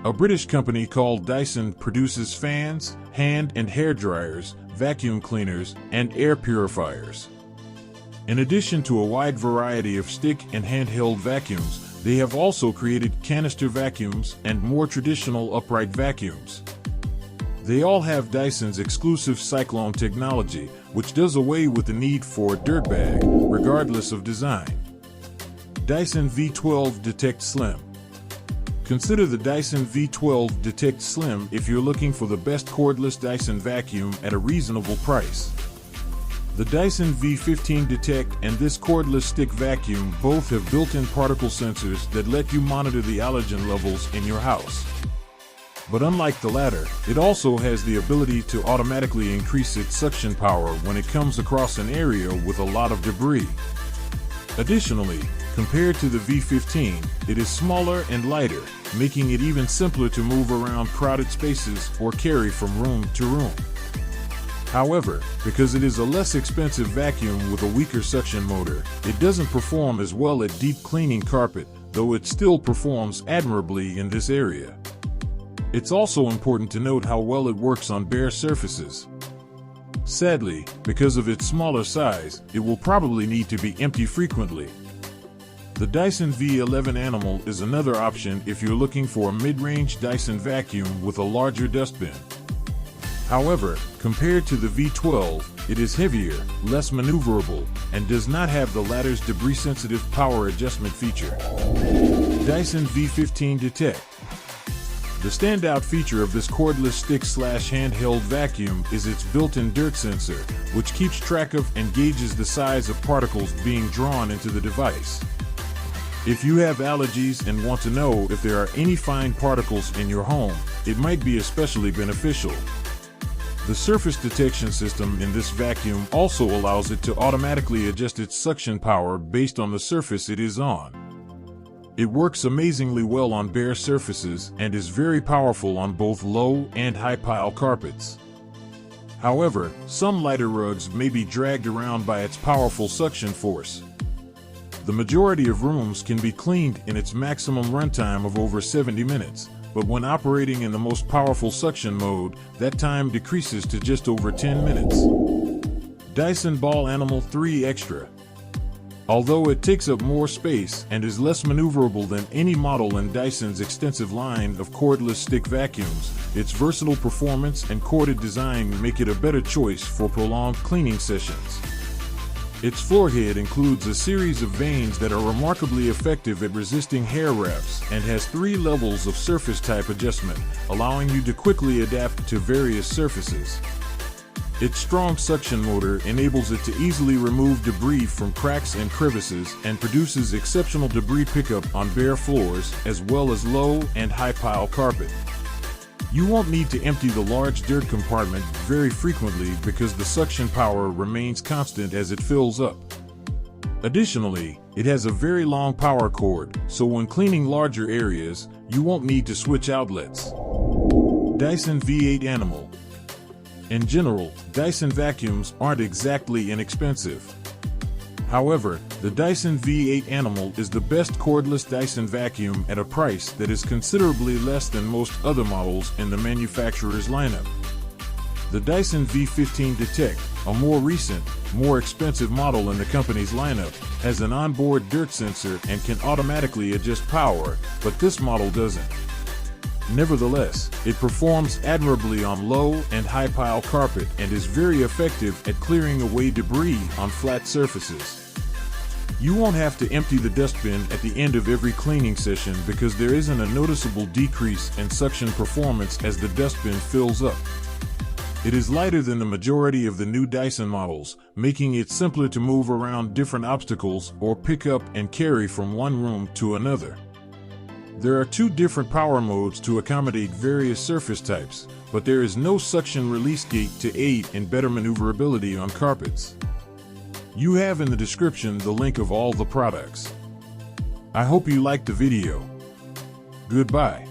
A British company called Dyson produces fans, hand and hair dryers, vacuum cleaners, and air purifiers. In addition to a wide variety of stick and handheld vacuums, they have also created canister vacuums and more traditional upright vacuums. They all have Dyson's exclusive cyclone technology, which does away with the need for a dirt bag, regardless of design. Dyson V12 Detect Slim. Consider the Dyson V12 Detect Slim if you're looking for the best cordless Dyson vacuum at a reasonable price. The Dyson V15 Detect and this cordless stick vacuum both have built-in particle sensors that let you monitor the allergen levels in your house. But unlike the latter, it also has the ability to automatically increase its suction power when it comes across an area with a lot of debris. Additionally, compared to the V15, it is smaller and lighter, making it even simpler to move around crowded spaces or carry from room to room. However, because it is a less expensive vacuum with a weaker suction motor, it doesn't perform as well at deep cleaning carpet, though it still performs admirably in this area. It's also important to note how well it works on bare surfaces. Sadly, because of its smaller size, it will probably need to be emptied frequently. The Dyson V11 Animal is another option if you're looking for a mid-range Dyson vacuum with a larger dustbin. However, compared to the V12, it is heavier, less maneuverable, and does not have the latter's debris-sensitive power adjustment feature. Dyson V15 Detect. The standout feature of this cordless stick/handheld vacuum is its built-in dirt sensor, which keeps track of and gauges the size of particles being drawn into the device. If you have allergies and want to know if there are any fine particles in your home, it might be especially beneficial. The surface detection system in this vacuum also allows it to automatically adjust its suction power based on the surface it is on. It works amazingly well on bare surfaces and is very powerful on both low and high pile carpets. However, some lighter rugs may be dragged around by its powerful suction force. The majority of rooms can be cleaned in its maximum runtime of over 70 minutes, but when operating in the most powerful suction mode, that time decreases to just over 10 minutes. Dyson Ball Animal 3 Extra. Although it takes up more space and is less maneuverable than any model in Dyson's extensive line of cordless stick vacuums, its versatile performance and corded design make it a better choice for prolonged cleaning sessions. Its floor head includes a series of vanes that are remarkably effective at resisting hair wraps and has 3 levels of surface type adjustment, allowing you to quickly adapt to various surfaces. Its strong suction motor enables it to easily remove debris from cracks and crevices and produces exceptional debris pickup on bare floors as well as low and high pile carpet. You won't need to empty the large dirt compartment very frequently because the suction power remains constant as it fills up. Additionally, it has a very long power cord, so when cleaning larger areas, you won't need to switch outlets. Dyson V8 Animal. In general, Dyson vacuums aren't exactly inexpensive. However, the Dyson V8 Animal is the best cordless Dyson vacuum at a price that is considerably less than most other models in the manufacturer's lineup. The Dyson V15 Detect, a more recent, more expensive model in the company's lineup, has an onboard dirt sensor and can automatically adjust power, but this model doesn't. Nevertheless, it performs admirably on low and high pile carpet and is very effective at clearing away debris on flat surfaces. You won't have to empty the dustbin at the end of every cleaning session because there isn't a noticeable decrease in suction performance as the dustbin fills up. It is lighter than the majority of the new Dyson models, making it simpler to move around different obstacles or pick up and carry from one room to another. There are 2 different power modes to accommodate various surface types, but there is no suction release gate to aid in better maneuverability on carpets. You have in the description the link of all the products. I hope you liked the video. Goodbye.